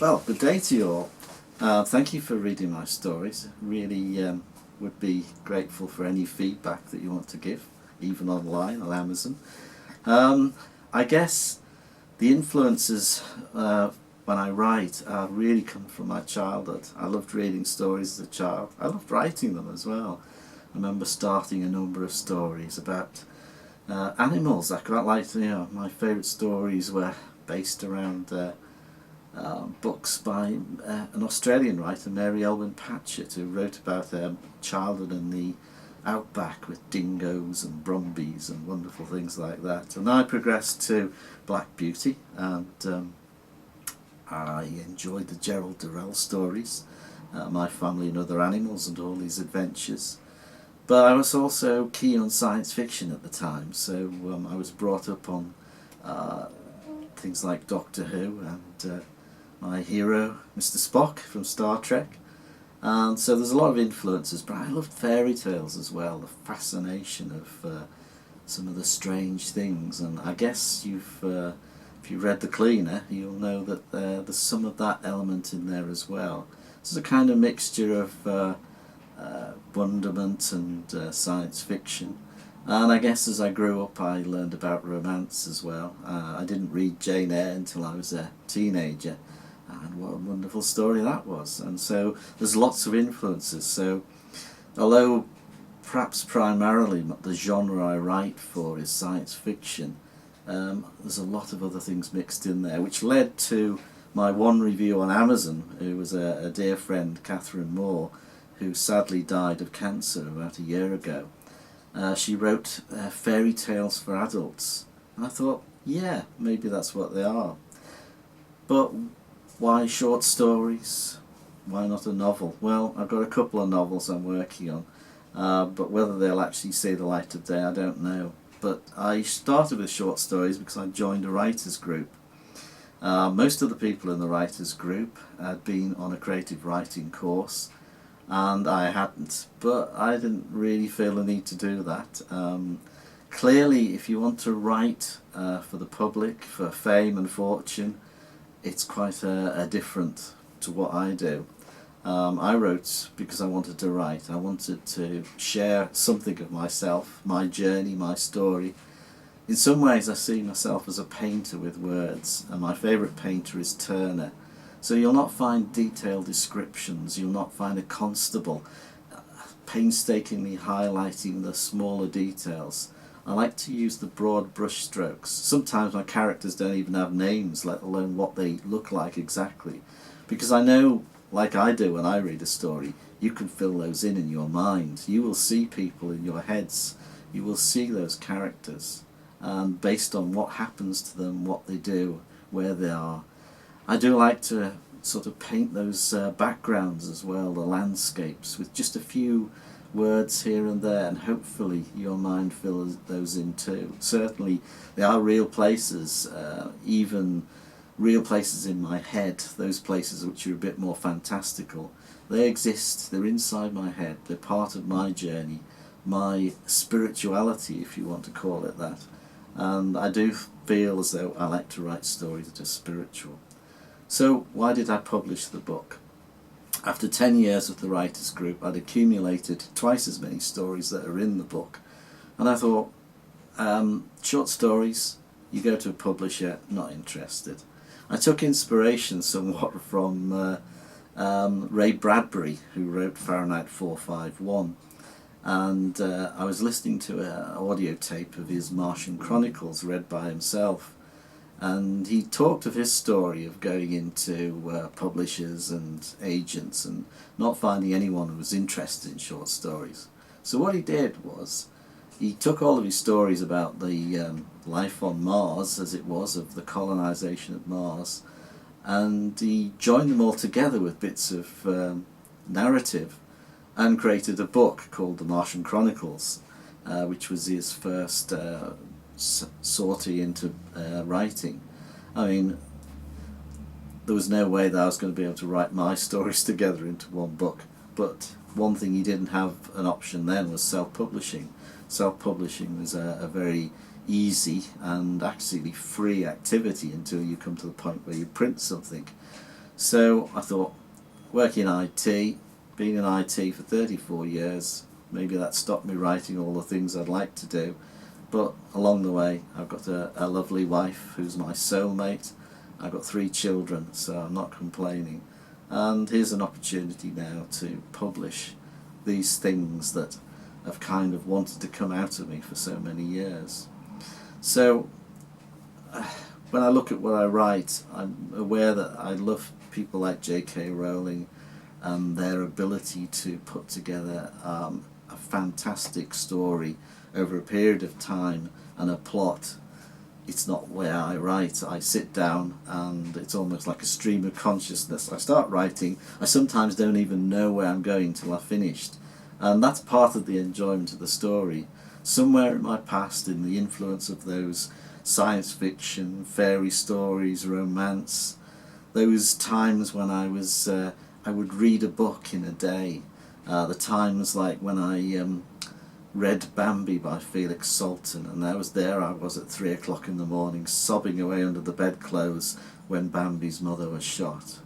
Well, good day to you all. Thank you for reading my stories. Really would be grateful for any feedback that you want to give, even online on Amazon. I guess the influences when I write really come from my childhood. I loved reading stories as a child. I loved writing them as well. I remember starting a number of stories about animals. I quite liked, my favourite stories were based around books by an Australian writer, Mary Elwyn Patchett, who wrote about her childhood in the outback with dingoes and brumbies and wonderful things like that. And I progressed to Black Beauty, and I enjoyed the Gerald Durrell stories, My Family and Other Animals and all these adventures. But I was also keen on science fiction at the time, so I was brought up on things like Doctor Who and my hero, Mr. Spock from Star Trek. And so there's a lot of influences, but I loved fairy tales as well, the fascination of some of the strange things. And I guess if you read The Cleaner, you'll know that there's some of that element in there as well. So it's a kind of mixture of wonderment and science fiction. And I guess as I grew up I learned about romance as well. I didn't read Jane Eyre until I was a teenager, and what a wonderful story that was. And so there's lots of influences. So although perhaps primarily the genre I write for is science fiction, there's a lot of other things mixed in there, which led to my one review on Amazon. It was a dear friend, Catherine Moore, who sadly died of cancer about a year ago. She wrote fairy tales for adults, and I thought, yeah, maybe that's what they are. But why short stories? Why not a novel? Well, I've got a couple of novels I'm working on, but whether they'll actually see the light of day, I don't know. But I started with short stories because I joined a writers group. Most of the people in the writers group had been on a creative writing course, and I hadn't, but I didn't really feel the need to do that. Clearly, if you want to write for the public, for fame and fortune, it's quite a different to what I do. I wrote because I wanted to write. I wanted to share something of myself, my journey, my story. In some ways I see myself as a painter with words, and my favourite painter is Turner. So you'll not find detailed descriptions, you'll not find a constable painstakingly highlighting the smaller details. I like to use the broad brush strokes. Sometimes my characters don't even have names, let alone what they look like exactly. Because I know, like I do when I read a story, you can fill those in your mind. You will see people in your heads. You will see those characters. And based on what happens to them, what they do, where they are. I do like to sort of paint those backgrounds as well, the landscapes, with just a few words here and there, and hopefully your mind fills those in too. Certainly there are real places, even real places in my head, those places which are a bit more fantastical. They exist, they're inside my head, they're part of my journey, my spirituality, if you want to call it that. And I do feel as though I like to write stories that are spiritual. So why did I publish the book? After 10 years with the writers group, I'd accumulated twice as many stories that are in the book. And I thought, short stories, you go to a publisher, not interested. I took inspiration somewhat from Ray Bradbury, who wrote Fahrenheit 451. And I was listening to an audio tape of his Martian Chronicles read by himself. And he talked of his story of going into publishers and agents and not finding anyone who was interested in short stories. So what he did was, he took all of his stories about the life on Mars, as it was, of the colonization of Mars, and he joined them all together with bits of narrative and created a book called The Martian Chronicles, which was his first sortie into writing. I mean, there was no way that I was going to be able to write my stories together into one book, but one thing he didn't have an option then was self-publishing. Self-publishing was a very easy and actually free activity until you come to the point where you print something. So I thought, working in IT, being in IT for 34 years, maybe that stopped me writing all the things I'd like to do. But along the way, I've got a lovely wife who's my soulmate. I've got 3 children, so I'm not complaining. And here's an opportunity now to publish these things that have kind of wanted to come out of me for so many years. So when I look at what I write, I'm aware that I love people like J.K. Rowling and their ability to put together a fantastic story over a period of time and a plot. It's not where I write. I sit down and it's almost like a stream of consciousness. I start writing, I sometimes don't even know where I'm going till I've finished. And that's part of the enjoyment of the story. Somewhere in my past, in the influence of those science fiction, fairy stories, romance, those times when I would read a book in a day, the times like when I read Bambi by Felix Salten, and I was at 3 o'clock in the morning sobbing away under the bedclothes when Bambi's mother was shot.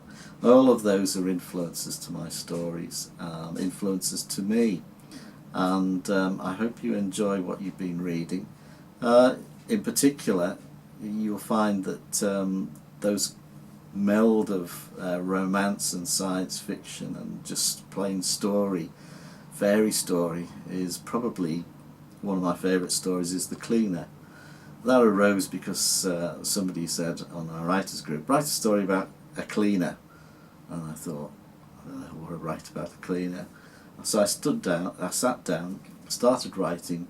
All of those are influences to my stories, influences to me, and I hope you enjoy what you've been reading. In particular, you'll find that those meld of romance and science fiction and just plain story, fairy story, is probably one of my favourite stories. Is The Cleaner. That arose because somebody said on our writers group, write a story about a cleaner, and I thought, I don't know what to write about a cleaner. So I sat down, started writing,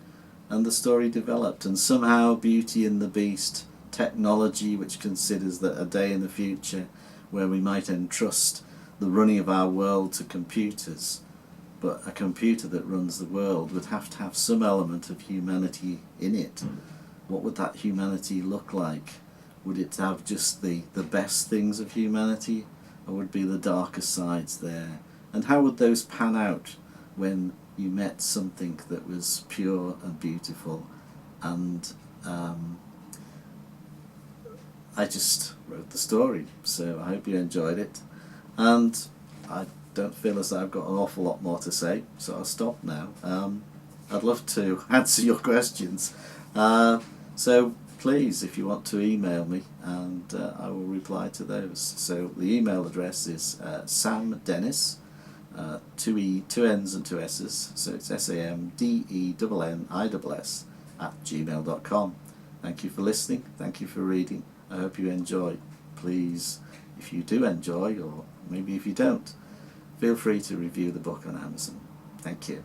and the story developed. And somehow Beauty and the Beast, technology which considers that a day in the future where we might entrust the running of our world to computers, but a computer that runs the world would have to have some element of humanity in it. What would that humanity look like? Would it have just the best things of humanity, or would be the darker sides there? And how would those pan out when you met something that was pure and beautiful? And I just wrote the story, so I hope you enjoyed it. And I don't feel as though I've got an awful lot more to say, so I'll stop now. I'd love to answer your questions, so please, if you want to email me, and I will reply to those. So the email address is samdennis, 2 N's and 2 S's, so it's SAMDENNISS @gmail.com. Thank you for listening, thank you for reading. I hope you enjoy. Please, if you do enjoy, or maybe if you don't, feel free to review the book on Amazon. Thank you.